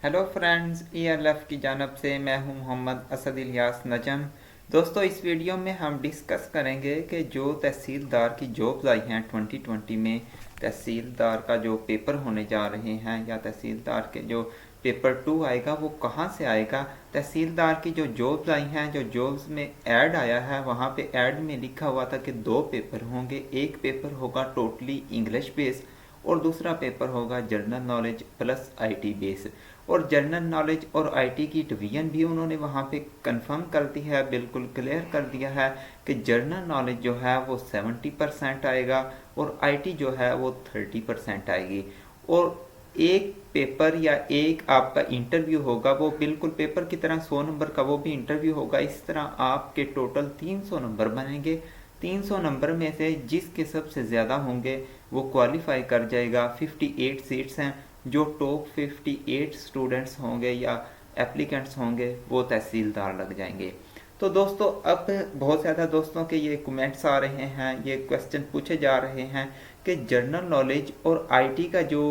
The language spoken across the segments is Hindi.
हेलो फ्रेंड्स, ELF की जानब से मैं हूं मोहम्मद असद इलियास नजम। दोस्तों, इस वीडियो में हम डिस्कस करेंगे कि जो तहसीलदार की जॉब्स आई हैं 2020 में, तहसीलदार का जो पेपर होने जा रहे हैं या तहसीलदार के जो पेपर 2 आएगा वो कहां से आएगा। तहसीलदार की जो जॉब्स आई हैं, जो जॉब्स में ऐड आया है, वहां पे ऐड में लिखा हुआ था कि 2 पेपर होंगे। एक पेपर होगा टोटली इंग्लिश बेस और दूसरा पेपर होगा general knowledge plus IT base. और जनरल नॉलेज और IT की डिवीजन भी उन्होंने वहाँ पे कंफर्म कर दी है, बिल्कुल क्लियर कर दिया है कि जनरल नॉलेज जो है वो 70% आएगा और IT जो है वो 30% आएगी। और एक पेपर या एक आपका इंटरव्यू होगा, वो बिल्कुल पेपर की तरह 100 नंबर का वो भी इंटरव्यू होगा। इस तरह आपके टोटल 300 नंबर बनेंगे। 300 नंबर में से जिसके सबसे ज़्यादा होंगे वो क्वालिफाई कर जाएगा। 58 सीट्स हैं। जो टॉप 58 स्टूडेंट्स होंगे या एप्लीकेंट्स होंगे वो तहसीलदार लग जाएंगे। तो दोस्तों, अब बहुत ज़्यादा दोस्तों के ये कमेंट्स आ रहे हैं, ये क्वेश्चन पूछे जा रहे हैं कि जनरल नॉलेज और IT का जो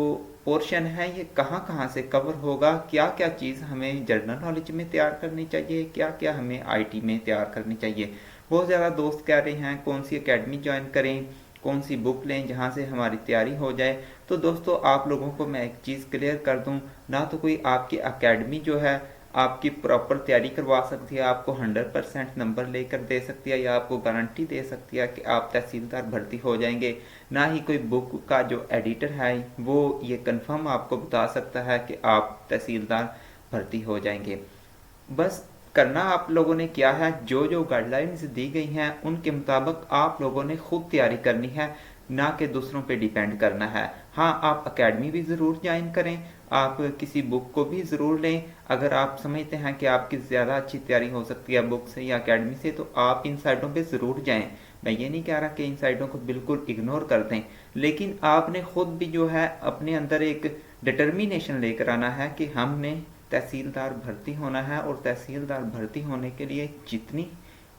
पोर्शन है ये कहाँ कहाँ से कवर होगा, क्या क्या चीज़ हमें जनरल नॉलेज में तैयार करनी चाहिए, क्या क्या हमें IT में तैयार करनी चाहिए। बहुत ज़्यादा दोस्त कह रहे हैं कौन सी एकेडमी ज्वाइन करें, कौन सी बुक लें जहाँ से हमारी तैयारी हो जाए। तो दोस्तों, आप लोगों को मैं एक चीज़ क्लियर कर दूं, ना तो कोई आपकी एकेडमी जो है आपकी प्रॉपर तैयारी करवा सकती है, आपको 100% नंबर लेकर दे सकती है या आपको गारंटी दे सकती है कि आप तहसीलदार भर्ती हो जाएंगे। ना ही कोई बुक का जो एडिटर है वो ये कंफर्म आपको बता सकता है कि आप तहसीलदार भर्ती हो जाएंगे। बस करना आप लोगों ने क्या है, जो जो गाइडलाइंस दी गई हैं उनके मुताबिक आप लोगों ने खुद तैयारी करनी है, ना कि दूसरों पे डिपेंड करना है। हाँ, आप एकेडमी भी ज़रूर ज्वाइन करें, आप किसी बुक को भी ज़रूर लें। अगर आप समझते हैं कि आपकी ज़्यादा अच्छी तैयारी हो सकती है बुक से या एकेडमी से, तो आप इन साइटों पे ज़रूर जाएं। मैं ये नहीं कह रहा कि इन साइटों को बिल्कुल इग्नोर कर दें, लेकिन आपने खुद भी जो है अपने अंदर एक डिटर्मिनेशन लेकर आना है कि हमने तहसीलदार भर्ती होना है और तहसीलदार भर्ती होने के लिए जितनी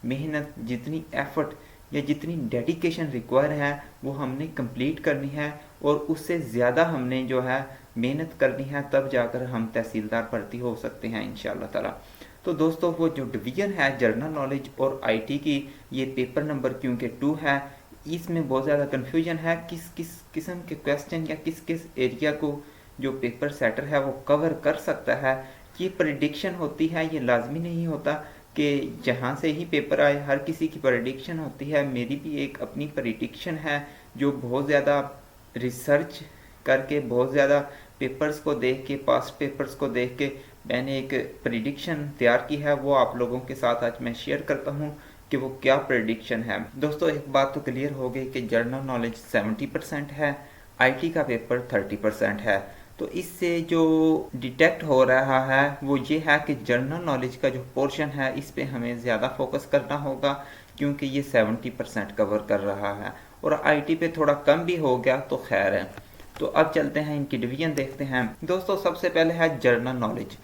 मेहनत, जितनी एफर्ट या जितनी डेडिकेशन रिक्वायर है वो हमने कंप्लीट करनी है और उससे ज़्यादा हमने जो है मेहनत करनी है, तब जाकर हम तहसीलदार भर्ती हो सकते हैं इंशाल्लाह ताला। तो दोस्तों, वो जो डिवीज़न है जनरल नॉलेज और IT की, ये पेपर नंबर क्योंकि 2 है, इसमें बहुत ज़्यादा कन्फ्यूजन है किस किस किस्म के क्वेश्चन या किस किस एरिया को जो पेपर सेटर है वो कवर कर सकता है। ये प्रिडिक्शन होती है, ये लाजमी नहीं होता कि जहाँ से ही पेपर आए हर किसी की प्रिडिक्शन होती है। मेरी भी एक अपनी प्रिडिक्शन है जो बहुत ज़्यादा रिसर्च करके, बहुत ज़्यादा पेपर्स को देख के, पास्ट पेपर्स को देख के मैंने एक प्रिडिक्शन तैयार की है। वो आप लोगों के साथ आज मैं शेयर करता हूँ कि वो क्या प्रिडिक्शन है। दोस्तों, एक बात तो क्लियर हो गई कि जनरल नॉलेज 70% है, IT का पेपर 30% है। तो इससे जो डिटेक्ट हो रहा है वो ये है कि जनरल नॉलेज का जो पोर्शन है इस पे हमें ज़्यादा फोकस करना होगा, क्योंकि ये 70% कवर कर रहा है और IT पे थोड़ा कम भी हो गया तो खैर है। तो अब चलते हैं इनकी डिवीजन देखते हैं। दोस्तों, सबसे पहले है जनरल नॉलेज।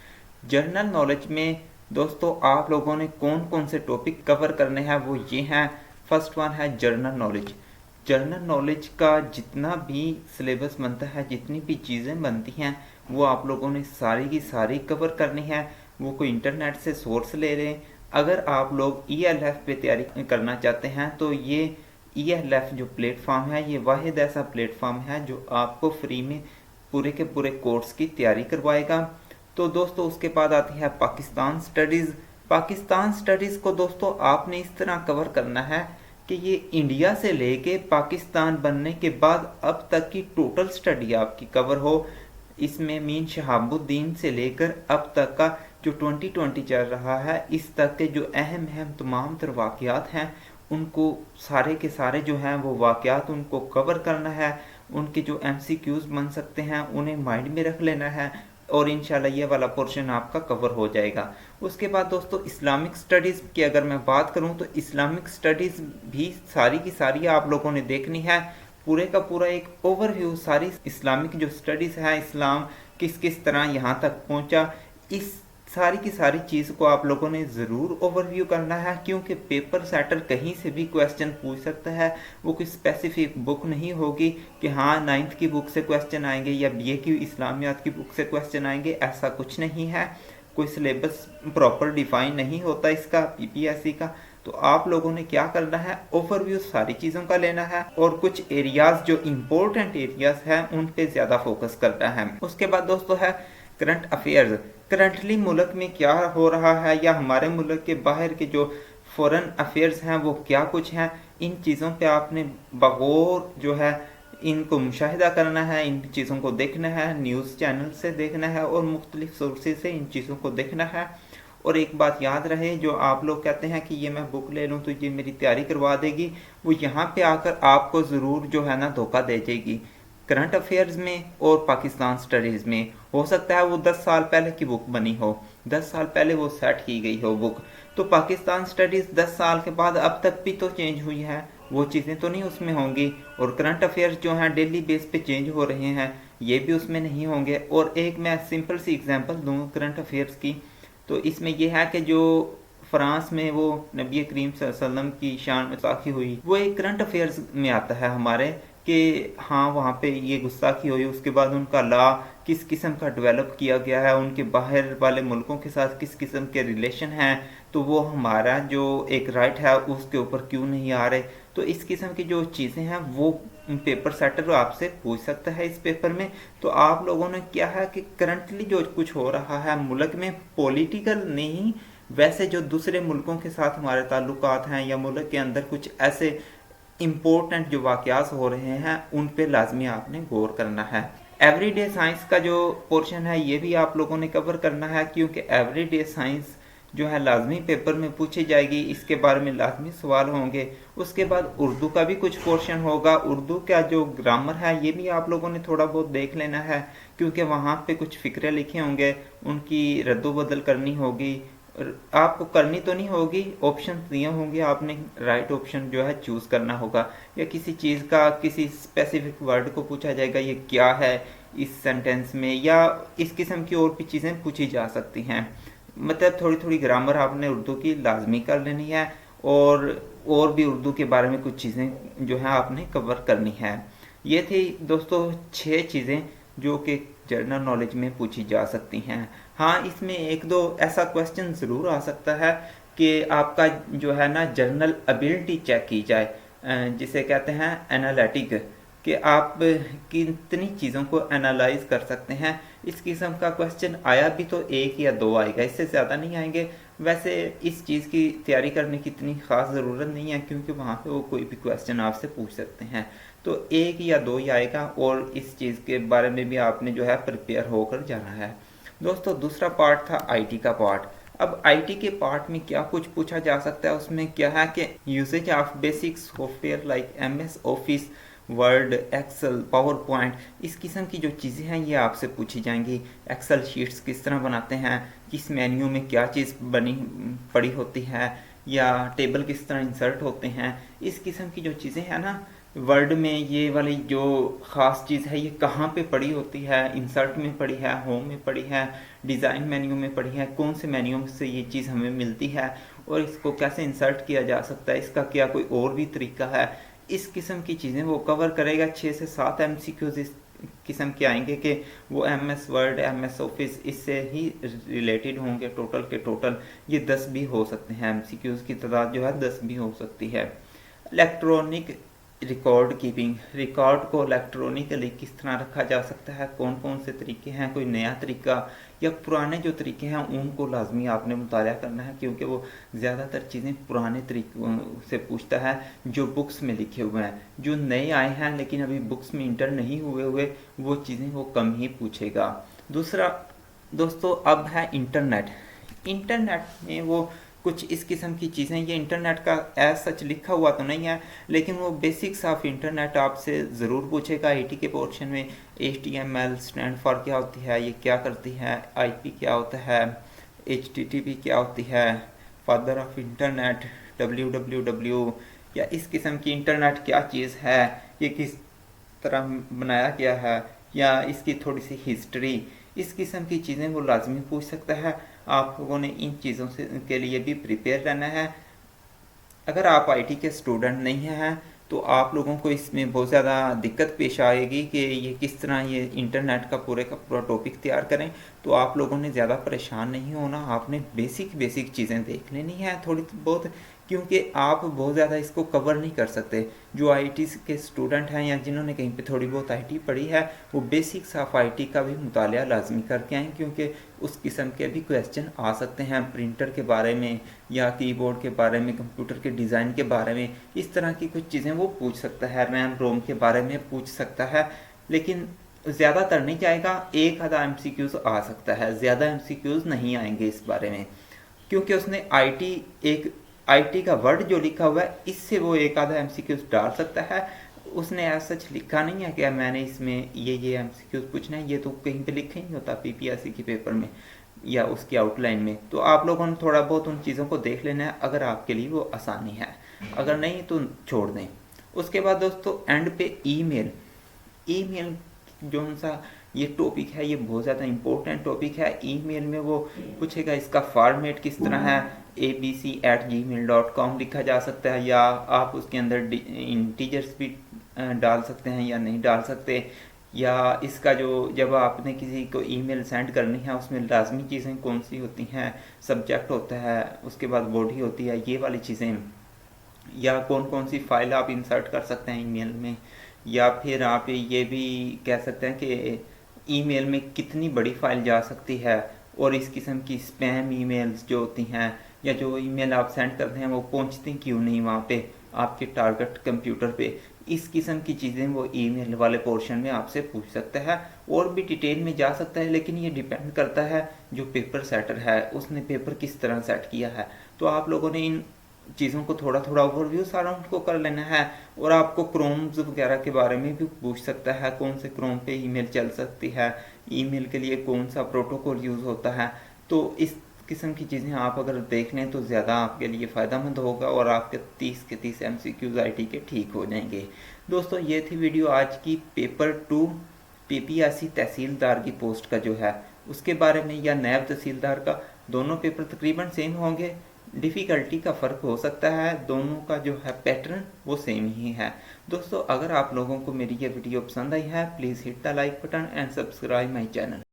जनरल नॉलेज में दोस्तों आप लोगों ने कौन कौन से टॉपिक कवर करने हैं वो ये हैं। फर्स्ट वन है जनरल नॉलेज। जनरल नॉलेज का जितना भी सिलेबस बनता है, जितनी भी चीज़ें बनती हैं, वो आप लोगों ने सारी की सारी कवर करनी है। वो कोई इंटरनेट से सोर्स ले लें। अगर आप लोग ELF पे तैयारी करना चाहते हैं तो ये ELF जो प्लेटफॉर्म है ये वाहिद ऐसा प्लेटफॉर्म है जो आपको फ्री में पूरे के पूरे कोर्स की तैयारी करवाएगा। तो दोस्तों, उसके बाद आती है पाकिस्तान स्टडीज़। पाकिस्तान स्टडीज़ को दोस्तों आपने इस तरह कवर करना है कि ये इंडिया से लेके पाकिस्तान बनने के बाद अब तक की टोटल स्टडी आपकी कवर हो। इसमें मीन शहाबुद्दीन से लेकर अब तक का जो 2020 चल रहा है इस तक के जो अहम अहम तमाम तर वाक़यात हैं उनको सारे के सारे जो हैं वो वाक़यात उनको कवर करना है। उनके जो MCQs बन सकते हैं उन्हें माइंड में रख लेना है और इंशाल्लाह ये वाला पोर्शन आपका कवर हो जाएगा। उसके बाद दोस्तों, इस्लामिक स्टडीज़ की अगर मैं बात करूं तो इस्लामिक स्टडीज़ भी सारी की सारी आप लोगों ने देखनी है। पूरे का पूरा एक ओवरव्यू, सारी इस्लामिक जो स्टडीज़ है, इस्लाम किस किस तरह यहाँ तक पहुँचा, इस सारी की सारी चीज़ को आप लोगों ने ज़रूर ओवरव्यू करना है, क्योंकि पेपर सेटर कहीं से भी क्वेश्चन पूछ सकता है। वो कोई स्पेसिफिक बुक नहीं होगी कि हाँ 9th की बुक से क्वेश्चन आएंगे या बीए की इस्लामियात की बुक से क्वेश्चन आएंगे, ऐसा कुछ नहीं है। कोई सिलेबस प्रॉपर डिफाइन नहीं होता इसका पीपीएससी का। तो आप लोगों ने क्या करना है, ओवरव्यू सारी चीज़ों का लेना है और कुछ एरियाज जो इम्पोर्टेंट एरियाज हैं उन पे ज़्यादा फोकस करना है। उसके बाद दोस्तों है करंट अफेयर्स। करंटली मुल्क में क्या हो रहा है या हमारे मुल्क के बाहर के जो फॉरेन अफेयर्स हैं वो क्या कुछ हैं, इन चीज़ों पे आपने बगौर जो है इनको मुशाहिदा करना है, इन चीज़ों को देखना है, न्यूज़ चैनल से देखना है और मुख्तलिफ सोर्सेज से इन चीज़ों को देखना है। और एक बात याद रहे, जो आप लोग कहते हैं कि ये मैं बुक ले लूँ तो ये मेरी तैयारी करवा देगी, वो यहाँ पे आकर आपको ज़रूर जो है ना धोखा दे जाएगी। करंट अफेयर्स में और पाकिस्तान स्टडीज़ में हो सकता है वो 10 साल पहले की बुक बनी हो, 10 साल पहले वो सेट की गई हो बुक, तो पाकिस्तान स्टडीज़ 10 साल के बाद अब तक भी तो चेंज हुई है, वो चीज़ें तो नहीं उसमें होंगी। और करंट अफेयर्स जो हैं डेली बेस पे चेंज हो रहे हैं, ये भी उसमें नहीं होंगे। और एक मैं सिंपल सी एग्जांपल दूँ करंट अफेयर्स की, तो इसमें यह है कि जो फ्रांस में वो नबी करीम सल्लल्लाहु अलैहि वसल्लम की शान में गुस्ताखी हुई, वो एक करंट अफेयर्स में आता है हमारे कि हाँ वहाँ पे ये गुस्ताखी हुई, उसके बाद उनका लॉ किस किस्म का डेवलप किया गया है, उनके बाहर वाले मुल्कों के साथ किस किस्म के रिलेशन हैं, तो वो हमारा जो एक राइट है उसके ऊपर क्यों नहीं आ रहे। तो इस किस्म की जो चीज़ें हैं वो पेपर सेटर आपसे पूछ सकता है इस पेपर में। तो आप लोगों ने क्या है कि करंटली जो कुछ हो रहा है मुल्क में, पॉलिटिकल नहीं, वैसे जो दूसरे मुल्कों के साथ हमारे ताल्लुकात हैं या मुल्क के अंदर कुछ ऐसे इम्पोर्टेंट जो वाक़यात हो रहे हैं उन पे लाजमी आपने गौर करना है। एवरीडे साइंस का जो पोर्शन है ये भी आप लोगों ने कवर करना है, क्योंकि एवरीडे साइंस जो है लाजमी पेपर में पूछी जाएगी, इसके बारे में लाजमी सवाल होंगे। उसके बाद उर्दू का भी कुछ पोर्शन होगा, उर्दू का जो ग्रामर है ये भी आप लोगों ने थोड़ा बहुत देख लेना है, क्योंकि वहाँ पे कुछ फ़िक्रे लिखे होंगे, उनकी रद्दोबदल करनी होगी। आपको करनी तो नहीं होगी, ऑप्शन दिए होंगे, आपने राइट ऑप्शन जो है चूज़ करना होगा। या किसी चीज़ का किसी स्पेसिफिक वर्ड को पूछा जाएगा ये क्या है इस सेंटेंस में, या इस किस्म की और भी चीज़ें पूछी जा सकती हैं। मतलब थोड़ी थोड़ी ग्रामर आपने उर्दू की लाजमी कर लेनी है, और भी उर्दू के बारे में कुछ चीज़ें जो है आपने कवर करनी है। ये थी दोस्तों 6 चीज़ें जो कि जनरल नॉलेज में पूछी जा सकती हैं। हाँ, इसमें एक दो ऐसा क्वेश्चन ज़रूर आ सकता है कि आपका जो है ना जनरल एबिलिटी चेक की जाए, जिसे कहते हैं एनालिटिक, कि आप कितनी चीज़ों को एनालाइज कर सकते हैं। इस किस्म का क्वेश्चन आया भी तो 1 या 2 आएगा, इससे ज़्यादा नहीं आएंगे। वैसे इस चीज़ की तैयारी करने की इतनी ख़ास ज़रूरत नहीं है, क्योंकि वहाँ पे वो कोई भी क्वेश्चन आपसे पूछ सकते हैं। तो 1 या 2 ही आएगा, और इस चीज़ के बारे में भी आपने जो है प्रिपेयर होकर जाना है। दोस्तों दूसरा पार्ट था आईटी का पार्ट। अब आईटी के पार्ट में क्या कुछ पूछा जा सकता है, उसमें क्या है कि usage of basic software like MS Office, Word, Excel, PowerPoint, इस किस्म की जो चीज़ें हैं ये आपसे पूछी जाएंगी। एक्सेल शीट्स किस तरह बनाते हैं, किस मेन्यू में क्या चीज़ बनी पड़ी होती है, या टेबल किस तरह इंसर्ट होते हैं, इस किस्म की जो चीज़ें हैं ना, वर्ड में ये वाली जो ख़ास चीज़ है ये कहाँ पे पड़ी होती है, इंसर्ट में पड़ी है, होम में पड़ी है, डिज़ाइन मेन्यू में पड़ी है, कौन से मेन्यू से ये चीज़ हमें मिलती है, और इसको कैसे इंसर्ट किया जा सकता है, इसका क्या कोई और भी तरीका है, इस किस्म की चीज़ें वो कवर करेगा। 6 से 7 एमसीक्यूज इस किस्म के आएंगे कि वो एमएस वर्ड, एमएस ऑफिस इससे ही रिलेटेड होंगे। टोटल के टोटल ये 10 भी हो सकते हैं, एमसीक्यूज की तादाद जो है 10 भी हो सकती है। इलेक्ट्रॉनिक रिकॉर्ड कीपिंग, रिकॉर्ड को इलेक्ट्रॉनिकली किस तरह रखा जा सकता है, कौन कौन से तरीके हैं, कोई नया तरीका या पुराने जो तरीके हैं उनको लाजमी आपने मुताला करना है, क्योंकि वो ज़्यादातर चीज़ें पुराने तरीकों से पूछता है जो बुक्स में लिखे हुए हैं। जो नए आए हैं लेकिन अभी बुक्स में इंटर नहीं हुए वो चीज़ें वो कम ही पूछेगा। दूसरा दोस्तों अब है इंटरनेट। इंटरनेट में वो कुछ इस किस्म की चीज़ें, ये इंटरनेट का एज सच लिखा हुआ तो नहीं है, लेकिन वो बेसिक्स ऑफ इंटरनेट आपसे ज़रूर पूछेगा आईटी के पोर्शन में। HTML स्टैंड फॉर क्या होती है, ये क्या करती है, IP क्या होता है, HTTP क्या होती है, फादर ऑफ इंटरनेट WWW, या इस किस्म की इंटरनेट क्या चीज़ है, ये किस तरह बनाया गया है, या इसकी थोड़ी सी हिस्ट्री, इस किस्म की चीज़ें वो लाजमी पूछ सकता है। आप लोगों ने इन चीज़ों से के लिए भी प्रिपेयर रहना है। अगर आप आईटी के स्टूडेंट नहीं हैं तो आप लोगों को इसमें बहुत ज़्यादा दिक्कत पेश आएगी कि ये किस तरह ये इंटरनेट का पूरा टॉपिक तैयार करें। तो आप लोगों ने ज़्यादा परेशान नहीं होना, आपने बेसिक चीज़ें देख लेनी है थोड़ी बहुत, क्योंकि आप बहुत ज़्यादा इसको कवर नहीं कर सकते। जो आईटी के स्टूडेंट हैं या जिन्होंने कहीं पे थोड़ी बहुत आईटी पढ़ी है वो बेसिक्स ऑफ आईटी का भी मुतालिया लाजमी करके आएँ, क्योंकि उस किस्म के भी क्वेश्चन आ सकते हैं प्रिंटर के बारे में या कीबोर्ड के बारे में, कंप्यूटर के डिज़ाइन के बारे में। इस तरह की कुछ चीज़ें वो पूछ सकता है, रैम रोम के बारे में पूछ सकता है, लेकिन ज़्यादातर नहीं जाएगा। एक आधा एमसीक्यूज़ आ सकता है, ज़्यादा एमसीक्यूज़ नहीं आएंगे इस बारे में, क्योंकि उसने आईटी का वर्ड जो लिखा हुआ है इससे वो एक आधा एमसीक्यूज़ डाल सकता है। उसने ऐसा सच लिखा नहीं है कि मैंने इसमें ये एमसीक्यूज़ पूछना है, ये तो कहीं पे लिखा ही नहीं होता पीपीएससी के पेपर में या उसकी आउटलाइन में। तो आप लोगों ने थोड़ा बहुत उन चीज़ों को देख लेना है अगर आपके लिए वो आसानी है, अगर नहीं तो छोड़ दें। उसके बाद दोस्तों एंड पे ईमेल जो सा ये टॉपिक है ये बहुत ज़्यादा इम्पोर्टेंट टॉपिक है। ईमेल में वो पूछेगा इसका फॉर्मेट किस तरह है, abc@gmail.com लिखा जा सकता है, या आप उसके अंदर इंटीजर्स भी डाल सकते हैं या नहीं डाल सकते, या इसका जो जब आपने किसी को ईमेल सेंड करनी है उसमें लाजमी चीज़ें कौन सी होती हैं, सब्जेक्ट होता है, उसके बाद बॉडी होती है, ये वाली चीज़ें, या कौन कौन सी फाइल आप इंसर्ट कर सकते हैं ईमेल में, या फिर आप ये भी कह सकते हैं कि ईमेल में कितनी बड़ी फाइल जा सकती है, और इस किस्म की स्पैम ईमेल्स जो होती हैं या जो ईमेल आप सेंड करते हैं वो पहुंचती क्यों नहीं वहाँ पे आपके टारगेट कंप्यूटर पे। इस किस्म की चीज़ें वो ईमेल वाले पोर्शन में आपसे पूछ सकता है, और भी डिटेल में जा सकता है, लेकिन ये डिपेंड करता है जो पेपर सेटर है उसने पेपर किस तरह सेट किया है। तो आप लोगों ने इन चीज़ों को थोड़ा थोड़ा ओवरव्यू सारा उनको कर लेना है। और आपको क्रोम्स वगैरह के बारे में भी पूछ सकता है, कौन से क्रोम पे ईमेल चल सकती है, ईमेल के लिए कौन सा प्रोटोकॉल यूज़ होता है। तो इस किस्म की चीज़ें आप अगर देख लें तो ज़्यादा आपके लिए फ़ायदेमंद होगा और आपके 30 के 30 MCQs आईटी के ठीक हो जाएंगे। दोस्तों ये थी वीडियो आज की पेपर 2 पीपीएससी तहसीलदार की पोस्ट का जो है उसके बारे में, या नायब तहसीलदार का। दोनों पेपर तकरीबन सेम होंगे, डिफ़िकल्टी का फ़र्क हो सकता है, दोनों का जो है पैटर्न वो सेम ही है। दोस्तों अगर आप लोगों को मेरी ये वीडियो पसंद आई है please hit the like button and subscribe my channel.